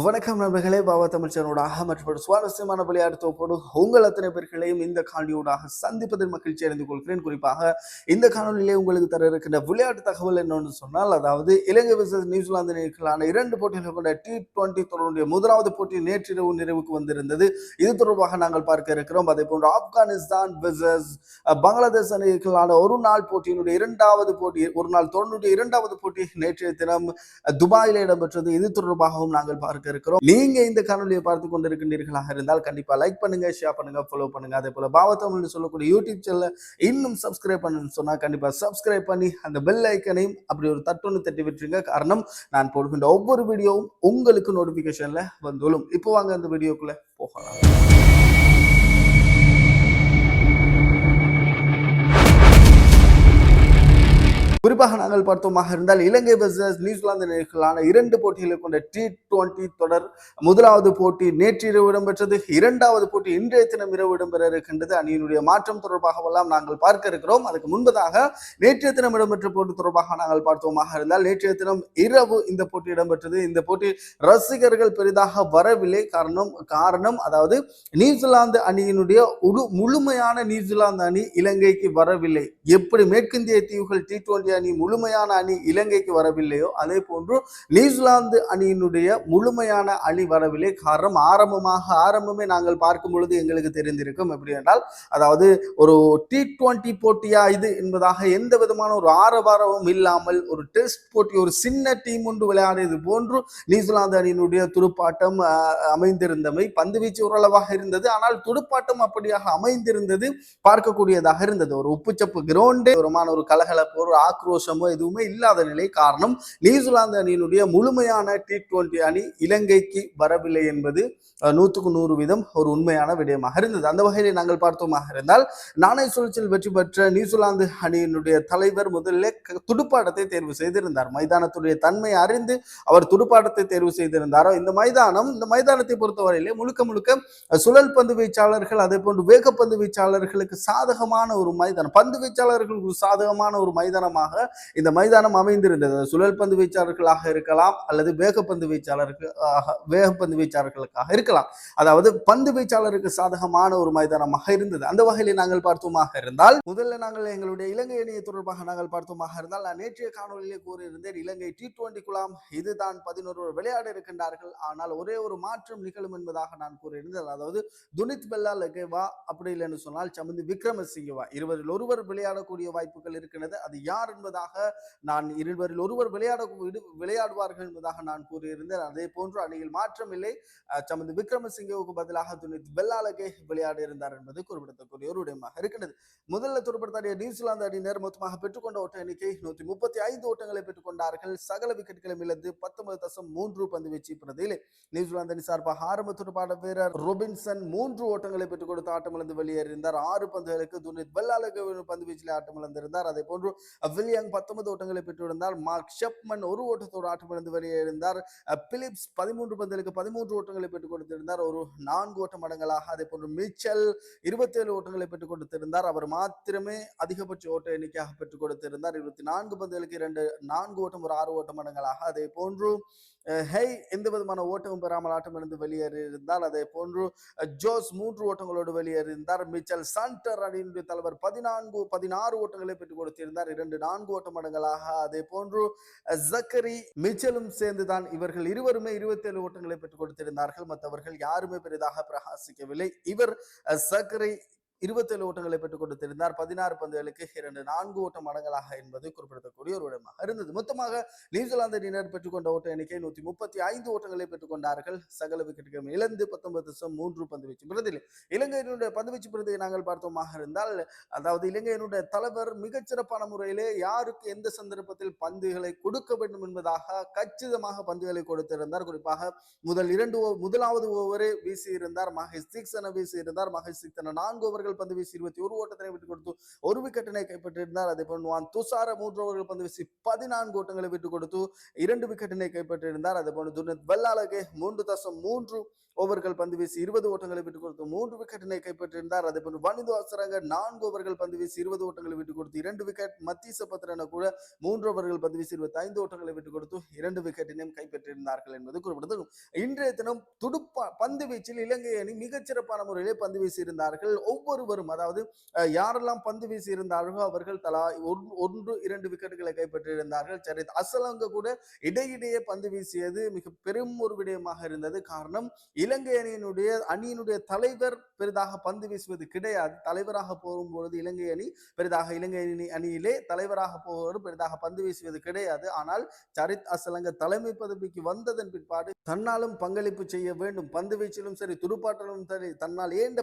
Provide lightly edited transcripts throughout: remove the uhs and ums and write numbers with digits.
வணக்கம் நண்பர்களே, பாபா தமிழ்ச்சனோடாக மற்றும் சுவாரஸ்யமான விளையாட்டு தொகுப்போடு உங்கள் அத்தனை பேர்களையும் இந்த காணொலியூடாக சந்திப்பதில் மகிழ்ச்சி அடைந்து கொள்கிறேன். குறிப்பாக இந்த காணொலியிலே உங்களுக்கு தர இருக்கின்ற விளையாட்டு தகவல் என்னன்னு சொன்னால், அதாவது இலங்கை வெர்சஸ் நியூசிலாந்து அணிகளான 2 போட்டிகள் கொண்ட T20 தொடருடைய முதலாவது போட்டி நேற்றிரவு நிறைவுக்கு வந்திருந்தது. இது தொடர்பாக நாங்கள் பார்க்க இருக்கிறோம். அதே போன்று ஆப்கானிஸ்தான் வெர்சஸ் பங்களாதேஷ் அணிகளான ஒரு நாள் போட்டியினுடைய இரண்டாவது போட்டி, ஒரு நாள் தொடருடைய இரண்டாவது போட்டி நேற்றைய தினம் துபாயில் இடம்பெற்றது. இது தொடர்பாகவும் நாங்கள் பார்க்க இருக்கிறோம். நீங்க இந்த காணொலியை பார்த்து கொண்டிருக்கின்றீர்களாக இருந்தால் கண்டிப்பா லைக் பண்ணுங்க, ஷேர் பண்ணுங்க, ஃபாலோ பண்ணுங்க. அதே போல பாவ தமிழ்னு சொல்லக்கூடிய யூடியூப் சேனலை இன்னும் சப்ஸ்கிரைப் பண்ணுன்னு சொன்னா கண்டிப்பா சப்ஸ்கிரைப் பண்ணி அந்த பெல் ஐக்கனையும் அப்படி ஒரு தட்டொன்னு தட்டி விட்டுருங்க. காரணம், நான் போடுகின்ற ஒவ்வொரு வீடியோவும் உங்களுக்கு நோட்டிபிகேஷன்ல வந்துடும். இப்போ வாங்க அந்த வீடியோக்குள்ள போகலாம். குறிப்பாக நாங்கள் பார்த்தோமாக இருந்தால் இலங்கை வெர்சஸ் நியூசிலாந்து அணிகளான 2 போட்டிகளை கொண்ட T20 தொடர் முதலாவது போட்டி நேற்றிரவு இடம்பெற்றது. இரண்டாவது போட்டி இன்றைய தினம் இரவு இடம்பெற இருக்கின்றது. அணியினுடைய மாற்றம் தொடர்பாகவெல்லாம் நாங்கள் பார்க்க இருக்கிறோம். அதுக்கு முன்பதாக நேற்றைய தினம் இடம்பெற்ற போட்டி தொடர்பாக நாங்கள் பார்த்தோமாக இருந்தால் நேற்றைய தினம் இரவு இந்த போட்டி இடம்பெற்றது. இந்த போட்டி ரசிகர்கள் பெரிதாக வரவில்லை. காரணம் அதாவது நியூசிலாந்து அணியினுடைய முழுமையான நியூசிலாந்து அணி இலங்கைக்கு வரவில்லை. எப்படி மேற்கிந்திய தீவுகள் T20 அணி முழுமையான அணி இலங்கைக்கு வரவில்லையோ அதே போன்று நியூசிலாந்து அணியினுடைய முழுமையான அணி வரவில்லை. காரணம், ஆரம்பமே நாங்கள் பார்க்கும் பொழுது எங்களுக்கு தெரிந்திருக்கும். எப்படி என்றால், அதாவது ஒரு T20 போட்டியா இது என்பதாக எந்த விதமான ஒரு ஆரவாரமும் இல்லாமல் ஒரு டெஸ்ட் போட்டி, ஒரு சின்ன டீம் ஒன்று விளையாடியது போன்று நியூசிலாந்து அணியினுடைய துடுப்பாட்டம் அமைந்திருந்தமை, பந்து வீச்சு ஓரளவாக இருந்தது. ஆனால் துடுப்பாட்டம் அப்படியாக அமைந்திருந்தது பார்க்கக்கூடியதாக இருந்தது. ஒரு உப்புச்சப்பு கிரவுண்டு, ஒரு கலகலப்பு, ஒரு ஆக்ரோஷமோ எதுவுமே இல்லாத நிலை. காரணம், நியூசிலாந்து அணியினுடைய முழுமையான T20 அணி இலங்கைக்கு வரவில்லை என்பது 100% ஒரு உண்மையான விடயமாக இருந்தது. அந்த வகையில் நாங்கள் பார்த்தோமாக இருந்தால், நாணய சுழற்சியில் வெற்றி பெற்ற நியூசிலாந்து அணியினுடைய தலைவர் முதலில் துடுப்பாட்டத்தை தேர்வு செய்திருந்தார். மைதானத்துடைய தன்மை அறிந்து அவர் துடுப்பாட்டத்தை தேர்வு செய்திருந்தாரோ. இந்த மைதானத்தை பொறுத்தவரையிலே முழுக்க சுழல் பந்து வீச்சாளர்கள், அதே போன்று வேகப்பந்து வீச்சாளர்களுக்கு சாதகமான ஒரு மைதானம், பந்து வீச்சாளர்களுக்கு சாதகமான ஒரு மைதானமாக இந்த மைதானம் அமைந்திருந்தது. சுழல் பந்து வீச்சாளர்களாக இருக்கலாம் அல்லது வேகப்பந்து வீச்சாளர்களுக்காக இருக்கலாம். அதாவது பந்து வீச்சாளருக்கு சாதகமான ஒரு மைதானமாக இருந்தது. அந்த வகையில் நாங்கள் பார்த்தோமாக இருந்தால், முதல்ல நாங்கள் எங்களுடைய இலங்கை அணியை தொடர்பாக நாங்கள் பார்த்தோமாக இருந்தால், நான் நேற்றைய காணொலியிலே கூறியிருந்தேன், இலங்கை T20 குழாம் இதுதான் 11 விளையாட இருக்கின்றார்கள். ஆனால் ஒரே ஒரு மாற்றம் நிகழும் என்பதாக நான் கூறியிருந்தேன். அதாவது துனித் பெல்லாலகேவா அப்படி இல்லைன்னு சொன்னால் சமந்தி விக்ரமசிங்கவா இருவரில் ஒருவர் விளையாடக்கூடிய வாய்ப்புகள் இருக்கிறது. அது யார் என்பதாக நான் இருவரில் ஒருவர் விளையாடுவார்கள் என்பதாக நான் கூறியிருந்தேன். அதே போன்று அணியில் மாற்றம் இல்லை. சமந்தி விக்ரமசிங்கவுக்கு பதிலாக துனித் பெல்லாலகே விளையாட இருந்தார் என்பது குறிப்பிடத்தக்கூடிய ஒரு விடயமாக இருக்கிறது. முதல்ல துடுப்படுத்தாடிய நியூசிலாந்து அணியினர் மொத்தமாக பெற்றுக்கொண்ட ஓட்ட எண்ணிக்கை 135 ஓட்டங்களை பெற்றுக்கொண்டார்கள். சகல விக்கெட்டுகளை இழந்து 19.3 பந்து வீச்சு பிரதியிலே நியூசிலாந்து அணி சார்பாக ஆரம்ப துடுப்பாட்ட வீரர் ரொபின்சன் 3 ஓட்டங்களை பெற்றுக் கொடுத்து ஆட்டமிழந்து வெளியேறியிருந்தார். 6 பந்துகளுக்கு துனித் பெல்லாலகே பந்து வீச்சில் ஆட்டமிழந்திருந்தார். அதே போன்று வில்லியம் 19 ஓட்டங்களை பெற்றிருந்தார். மார்க் ஷெப்மன் 1 ஓட்டத்தோடு ஆட்டமிழந்து வெளியேறியிருந்தார். பிலிப்ஸ் 13 பந்துகளுக்கு 13 ஓட்டங்களை பெற்றுக் கொடுத்திருந்தார், ஒரு 4 ஓட்டம் மடங்களாக. அதே போன்று மிச்சல் 27 ஓட்டங்களை பெற்றுக் கொடுத்திருந்தார். அவர் மாத்திரமே அதிகபட்ச ஓட்ட எண்ணிக்கையாக பெற்றுக் கொடுத்திருந்தார். 24 பந்துகளுக்கு 4 ஓட்டம், ஒரு 6 ஓட்டம் மடங்களாக. அதே போன்று எந்த விதமான ஓட்டமும் பெறாமல் ஆட்டமிழந்து வெளியேறியிருந்தார். அதே போன்று ஜோஸ் 3 ஓட்டங்களோடு வெளியேறியிருந்தார். மிச்சல் சாண்டர் அணியினுடைய தலைவர் 16 ஓட்டங்களை பெற்றுக் கொடுத்திருந்தார், 4 ஓட்ட மடங்களாக. அதே போன்று ஜக்கரி மிச்சலும் சேர்ந்துதான் இவர்கள் இருவருமே 27 ஓட்டங்களை பெற்றுக் கொடுத்திருந்தார்கள். மற்றவர்கள் யாருமே பெரிதாக பிரகாசிக்கவில்லை. இவர் ஜக்கரி 27 ஓட்டங்களை பெற்றுக் கொடுத்திருந்தார். 16 பந்துகளுக்கு 4 ஓட்டம் மடங்களாக என்பது குறிப்பிடத்தக்கூடிய ஒரு இடமாக இருந்தது. மொத்தமாக நியூசிலாந்து அணியினர் பெற்றுக்கொண்ட ஓட்ட எண்ணிக்கை 135 ஓட்டங்களை பெற்றுக் கொண்டார்கள். சகல விக்கெட்டுகளும் இழந்து 19.3 பந்து வீச்சு பிரதியில் இலங்கையினுடைய பந்து வீச்சு பிரதியை நாங்கள் பார்த்தோமாக இருந்தால், அதாவது இலங்கையினுடைய தலைவர் மிகச்சிறப்பான முறையிலே யாருக்கு எந்த சந்தர்ப்பத்தில் பந்துகளை கொடுக்க வேண்டும் என்பதாக கச்சிதமாக பந்துகளை கொடுத்திருந்தார். குறிப்பாக முதலாவது ஓவரை வீசி இருந்தார் மகேஷ் தீக்ஷண வீசி இருந்தார். மகேஷ் தீக்ஷண 4 ஓவர்கள் ஓவர்கள் பந்து வீசி 21 ஓட்டத்தினை விட்டுக் கொடுத்து ஒரு விக்கெட்டினை கைப்பற்றியிருந்தார். அதே போன்று வான் துசார 3 ஓவர்கள் பந்து வீசி 14 ஓட்டங்களை விட்டுக் கொடுத்து 2 விக்கெட்டினை கைப்பற்றியிருந்தார். அதே போன்று துனித் வெள்ளாளகே 3.3 ஓவர்கள் பந்து வீசி 20 ஓட்டங்களை விட்டுக் கொடுத்து 3 விக்கெட்டினை கைப்பற்றியிருந்தார். அதே போன்று வனிது அசரங்க 4 ஓவர்கள் பந்து வீசி 20 ஓட்டங்களை விட்டுக் கொடுத்து 2 விக்கெட். மத்தீச பத்திரன கூட 3 ஓவர்கள் பந்து வீசி 25 ஓட்டங்களை விட்டுக் கொடுத்து 2 விக்கெட்டினையும் கைப்பற்றியிருந்தார்கள் என்பது குறிப்பிடத்தக்கது. இன்றைய தினம் பந்து வீச்சில் இலங்கை அணி மிகச்சிறப்பான முறையிலே பந்து வீசி இருந்தார்கள். ஒவ்வொருவரும், அதாவது யாரெல்லாம் பந்து வீசி இருந்தார்களோ அவர்கள் தலா 1-2 விக்கெட்டுகளை கைப்பற்றியிருந்தார்கள். சரித் அசலங்க கூட இடையிடையே பந்து வீசியது மிக பெரும் ஒரு விடயமாக இருந்தது. காரணம், இலங்கை அணியினுடைய தலைவர் பெரிதாக பந்து வீசுவது கிடையாது. தலைவராக போகும்பொழுது இலங்கை அணியிலே தலைவராக போவது பெரிதாக பந்து வீசுவது கிடையாது. ஆனால் சரித் அசலங்க தலைமை பதவிக்கு வந்ததன் பிற்பாடு தன்னாலும் பங்களிப்பு செய்ய வேண்டும், பந்து வீச்சிலும் சரி துடுப்பாட்டலும் சரி தன்னால் ஏண்ட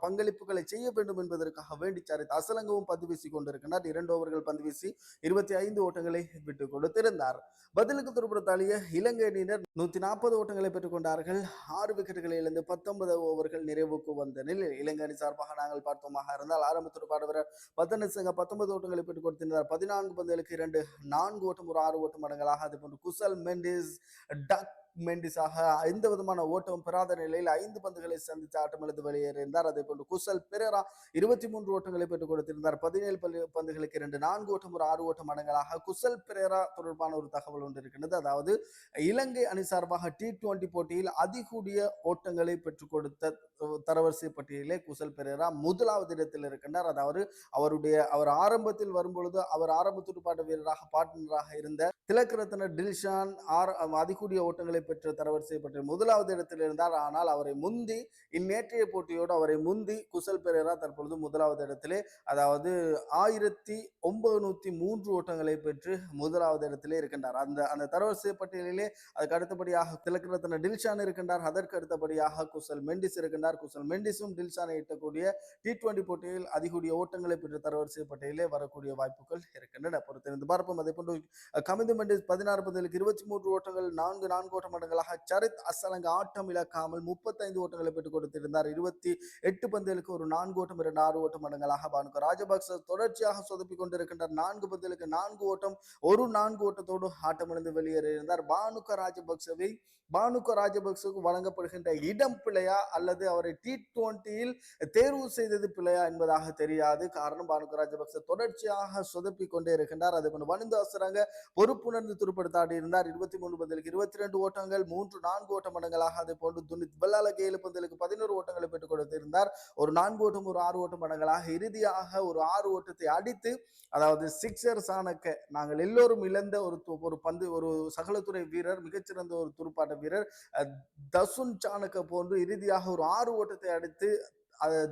பங்களிப்புகளை செய்ய வேண்டும் என்பதற்காக வேண்டி சரித் அசலங்கவும் பந்து வீசி கொண்டிருக்கிறார். 2 ஓவர்கள் பந்து வீசி 25 ஓட்டங்களை விட்டுக் கொடுத்திருந்தார். பதிலுக்கு துடுப்படுத்தாளிய இலங்கை அணியினர் 140 ஓட்டங்களை பெற்றுக் கொண்டார்கள். 6 விக்கெட்டுகளை இழந்து 19 ஓவர்கள் நிறைவுக்கு வந்த நிலையில் இலங்கை அணி சார்பாக நாங்கள் பார்த்தோமாக இருந்தால் ஆரம்ப துடுப்பாட்ட வீரர் பத்தனசிங்க 19 ஓட்டங்களை பெற்றுக் கொடுத்திருந்தார். 14 பந்துகளுக்கு 2, 4 ஓட்டம், ஒரு 6 ஓட்டம் அடங்கலாக. அதேபோன்று குசல் மெண்டிஸ் மெண்டிஸாக எந்த விதமான ஓட்டம் பெறாத நிலையில் 5 பந்துகளை சந்தித்து ஆட்டமிழந்து வெளியேறியிருந்தார். அதே போன்று குசல் பெரேரா 23 ஓட்டங்களை பெற்றுக் கொடுத்திருந்தார். 17 பந்துகளுக்கு 2, 4 ஓட்டம், ஒரு 6 ஓட்டம் அடங்கலாக. குசல் பெரேரா தொடர்பான ஒரு தகவல் ஒன்று இருக்கின்றது. அதாவது இலங்கை அணி சார்பாக T20 போட்டியில் அதிகூடிய ஓட்டங்களை பெற்றுக் கொடுத்த தரவரிசை பட்டியலிலே குசல் பெரேரா முதலாவது இடத்தில் இருக்கின்றார். அதாவது அவர் ஆரம்பத்தில் வரும்பொழுது அவர் ஆரம்ப துடுப்பாட்ட வீரராக பார்ட்னராக இருந்த திலக்கரத்ன டில்ஷான் அதிகூடிய ஓட்டங்களை பெற்ற தரவரிசை பற்றி முதலாவது இடத்தில் இருந்தார். ஆனால் அவரை முந்தி இந்நேற்றைய போட்டியோடு அவரை முந்தி குசல் பெரேரா தற்பொழுது முதலாவது இடத்திலே, அதாவது 1903 ஓட்டங்களை பெற்று முதலாவது இடத்திலே இருக்கின்றார். அந்த தரவரிசை பட்டியலிலே அதுக்கு அடுத்தபடியாக திலக்கரத்ன டில்ஷான் இருக்கின்றார். அதற்கு அடுத்தபடியாக குசல் மெண்டிஸ் இருக்கின்றார். குசல் மெண்டிஸும் டில்ஷானை ஈட்டக்கூடிய T20 போட்டியில் அதிகூடிய ஓட்டங்களை பெற்ற தரவரிசை பட்டியலே வரக்கூடிய வாய்ப்புகள் இருக்கின்றன. பொறுத்திருந்து பார்ப்போம். அதே போன்று கமிந்து மெண்டிஸ் 16 பந்துகளுக்கு 23 ஓட்டங்கள், 4 ஓட்டம் அடங்கலாக. சரித் அசலங்க ஆட்டம் இழக்காமல் 35 ஓட்டங்களை பெற்றுக் கொடுத்திருந்தார். 28 பந்துகளுக்கு ஒரு 4 ஓட்டம், 2, 6 ஓட்டம் அடங்கலாக. பானுக ராஜபக்ச தொடர்ச்சியாக சொதப்பிக் கொண்டிருக்கின்றார். 4 பந்துகளுக்கு 4 ஓட்டம், ஒரு 4 ஓட்டத்தோடு ஆட்டமிழந்து வெளியேறியிருந்தார். பானுக ராஜபக்சவுக்கு வழங்கப்படுகின்ற இடம் பிழையா அல்லது அவரை T20யில் தேர்வு செய்தது பிழையா என்பதாக தெரியாது. காரணம், பானுக ராஜபக்ச தொடர்ச்சியாக சொதப்பிக் கொண்டே இருக்கின்றார். அதே போன்று வனிந்து அசரங்க பொறுப்புணர்ந்து துடுப்படுத்தாடி இருந்தார். 23 பந்துகளுக்கு 22 ஓட்டங்கள், 3, 4 ஓட்டம் அடங்கலாக. அதே போன்று துனித் வெள்ளாளகே 7 பந்துகளுக்கு 11 ஓட்டங்களை பெற்றுக் கொடுத்திருந்தார். ஒரு 4 ஓட்டம், ஒரு 6 ஓட்டம் அடங்கலாக. இறுதியாக ஒரு 6 ஓட்டத்தை அடித்து, அதாவது சிக்ஸர் சாணக்க நாங்கள் எல்லோரும் இழந்த ஒரு சகலத்துறை வீரர், மிகச்சிறந்த ஒரு துடுப்பாட்ட வீரர் தசுன் சாணக்க போன்று இறுதியாக ஒரு 6 ஓட்டத்தை அடித்து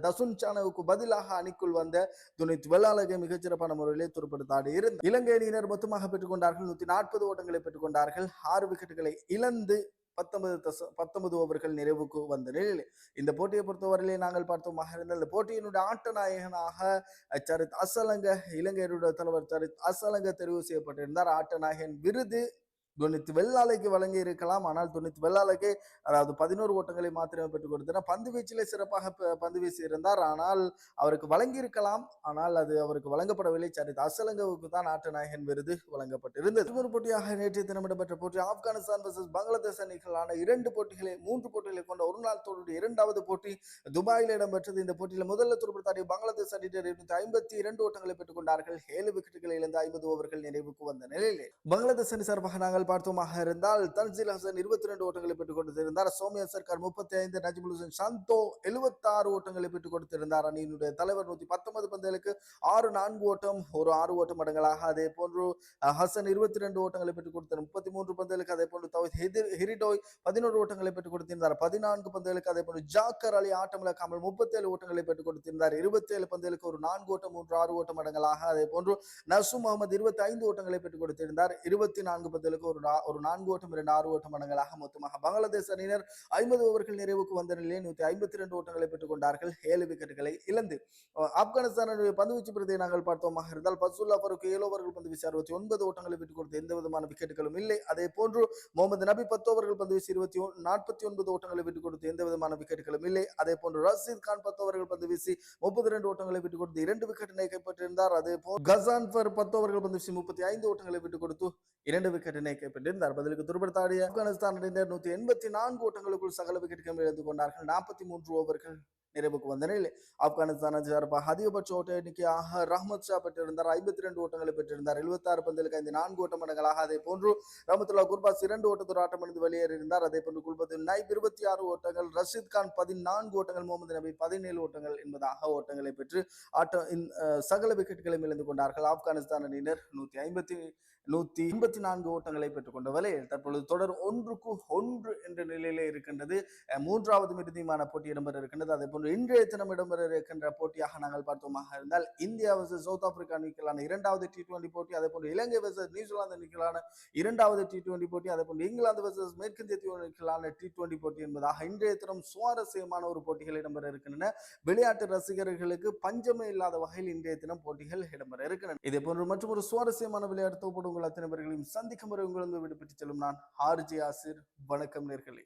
தசுன் சானவுக்கு பதிலாக அணிக்குள் வந்த துனித் வெள்ளாளகே மிகச்சிறப்பான முறையிலே துடுப்படுத்தாடி இருந்தார். இலங்கை அணியினர் மொத்தமாக பெற்றுக் கொண்டார்கள். 140 ஓட்டங்களை பெற்றுக் கொண்டார்கள். 6 விக்கெட்டுகளை இழந்து 19 ஓவர்கள் நிறைவுக்கு வந்த நிலையில் இந்த போட்டியை பொறுத்தவரையிலே நாங்கள் பார்த்தோமாக இருந்தால் இந்த போட்டியினுடைய ஆட்ட நாயகனாக சரித் அசலங்க, இலங்கையினுடைய தலைவர் சரித் அசலங்க தெரிவு செய்யப்பட்டிருந்தார். ஆட்ட நாயகன் விருது துனித் வெள்ளாளைக்கு வழங்கி இருக்கலாம். ஆனால் துனித் வெள்ளாளைக்கு, அதாவது 11 ஓட்டங்களை மாத்திரமே பெற்றுக் கொடுத்தார். பந்து வீச்சிலே சிறப்பாக பந்து வீசி இருந்தார். ஆனால் அவருக்கு வழங்கி இருக்கலாம். ஆனால் அது அவருக்கு வழங்கப்படவில்லை. சரித் அசலங்கவுக்கு தான் ஆட்ட நாயகன் விருது வழங்கப்பட்டிருந்தது. ஒரு போட்டியாக நேற்றைய தினம் இடம்பெற்ற போட்டி ஆப்கானிஸ்தான் வர்சஸ் பங்களாதேஷ் அணிகளான 3 போட்டிகளை கொண்ட ஒரு நாள் தொடருடைய 2வது போட்டி துபாயில் இடம்பெற்றது. இந்த போட்டியில் முதல்ல துடுப்படுத்தாடிய பங்களாதேஷ் அணியினர் 252 ஓட்டங்களை பெற்றுக் கொண்டார்கள். 7 விக்கெட்டுகளை இழந்து 50 ஓவர்கள் நிறைவுக்கு வந்த நிலையிலே பங்களாதேஷ் அணி சார்பாக நாங்கள் பார்த்தோமாக இருந்தால் தன்சீல் ஹசன் 22 ஓட்டங்களை பெற்றுக் கொடுத்திருந்தார். சோமியா சர்க்கார் 35, நஜிபுல் ஹுசைன் சந்தோ 76 ஓட்டங்களை பெற்றுக் கொடுத்திருந்தார். அணியினுடைய தலைவர் 119 பந்துகளுக்கு 6, 4 ஓட்டம், ஒரு 6 ஓட்டம் அடங்கலாக. அதே போன்று ஹசன் 22 ஓட்டங்களை பெற்றுக் கொடுத்தார். 33 பந்துகளுக்கு. அதே போன்று தௌஹீத் ஹிரிடோய் 11 ஓட்டங்களை பெற்றுக் கொடுத்திருந்தார். 14 பந்துகளுக்கு. அதே போன்று ஜாக்கர் அலி ஆட்டம் இழக்காமல் 37 ஓட்டங்களை பெற்றுக் கொடுத்திருந்தார். 27 பந்துகளுக்கு ஒரு 4 ஓட்டம், 3, 6 ஓட்டம் அடங்கலாக. அதே போன்று நசூம் முகமது 25 ஓட்டங்களை பெற்றுக் கொடுத்திருந்தார். 24 பந்துகளுக்கு ஒரு 4 ஓட்டம் 2 6 ஓட்டம் மடங்களாக மொத்தமாக பங்களாதேஷ் அணியினர் 50 ஓவர்கள் நிறைவுக்கு வந்த நிலையில் 152 ஓட்டங்களை பெற்றுக் கொண்டார்கள் 7 விக்கெட்டுகளை இழந்து. ஆப்கானிஸ்தானுடைய பந்துவீச்சு பிரதியை நாங்கள் பார்த்தோமாக இருந்தால் பசுல்லா ஃபரூக் 7 ஓவர்கள் பந்து வீசி 69 ஓட்டங்களை பெற்றுக் கொடுத்து எந்த விதமான விக்கெட்டுகளும் இல்லை. அதே போன்று முகமது நபி 10 ஓவர்கள் பந்து வீசி 49 ஓட்டங்களை விட்டுக் கொடுத்து எந்த விதமான விக்கெட்டுகளும் இல்லை. அதே போன்று ரஷீத் கான் 10 ஓவர்கள் பந்து வீசி 32 ஓட்டங்களை விட்டுக் கொடுத்து 2 விக்கெட்டினை கைப்பற்றியிருந்தார். அதே போல் கசான்பர் 10 ஓவர்கள் பந்து வீசி 35 ஓட்டங்களை விட்டுக் கொடுத்து 2 விக்கெட்டினை கைப்பற்றியிருந்தார். பதிலுக்கு துடுப்படுத்தாடிய ஆப்கானிஸ்தான் அணியினர் 184 ஓட்டங்களுக்குள் சகல விக்கெட்டுகளை இழந்து கொண்டார்கள். 43 ஓவர்கள் நிறைவுக்கு வந்த நிலையில் ஆப்கானிஸ்தான் சார்பாக அதிகபட்ச ஓட்ட எண்ணிக்கையாக ரஹ்மத் ஷா பெற்றிருந்தார். 52 ஓட்டங்களை பெற்றிருந்தார். 76 பந்துகளுக்கு 4 ஓட்ட மடங்களாக. அதே போன்று ரஹமத்துல்லா குர்பாஸ் 2 ஓட்டத்தோடு ஆட்டமிழந்து வெளியேறியிருந்தார். அதே போன்று குல்புதீன் நைப் 26 ஓட்டங்கள், ரஷீத் கான் 14 ஓட்டங்கள், முகமது நபி 17 ஓட்டங்கள் என்பதாக ஓட்டங்களை பெற்று சகல விக்கெட்டுகளை இழந்து கொண்டார்கள். ஆப்கானிஸ்தான் அணியினர் 184 ஓட்டங்களை பெற்றுக் கொண்ட வேளையில் தற்பொழுது தொடர் 1-1 என்ற நிலையிலே இருக்கின்றது. 3வது மிருதியமான போட்டி இடம்பெற இருக்கின்றது. அதே போன்று இன்றைய தினம் இடம்பெற இருக்கின்ற போட்டியாக நாங்கள் பார்த்தோமாக இருந்தால் இந்தியா வர்சஸ் சவுத் ஆப்பிரிக்கா அணிக்கலான 2வது T20 போட்டி, அதே போன்று இலங்கை வர்சஸ் நியூசிலாந்து அணிக்கலான 2வது T20 போட்டி, அதே போன்று இங்கிலாந்து வர்சஸ் மேற்கிந்திய தீவுகளுக்கான T20 போட்டி என்பதாக இன்றைய தினம் சுவாரஸ்யமான ஒரு போட்டிகள் இடம்பெற இருக்கின்றன. விளையாட்டு ரசிகர்களுக்கு பஞ்சமே இல்லாத வகையில் இன்றைய தினம் போட்டிகள் இடம்பெற இருக்கின்றன. இதே போன்று மற்றும் ஒரு சுவாரஸ்யமான விளையாட்டு தொகுப்போடு உங்கள் அத்தனை பேர்களையும் சந்திக்கும் வரை உங்களிருந்து விடுபட்டு செல்லும் நான் ஆர்ஜே ஆசிர். வணக்கம் நேர்களே.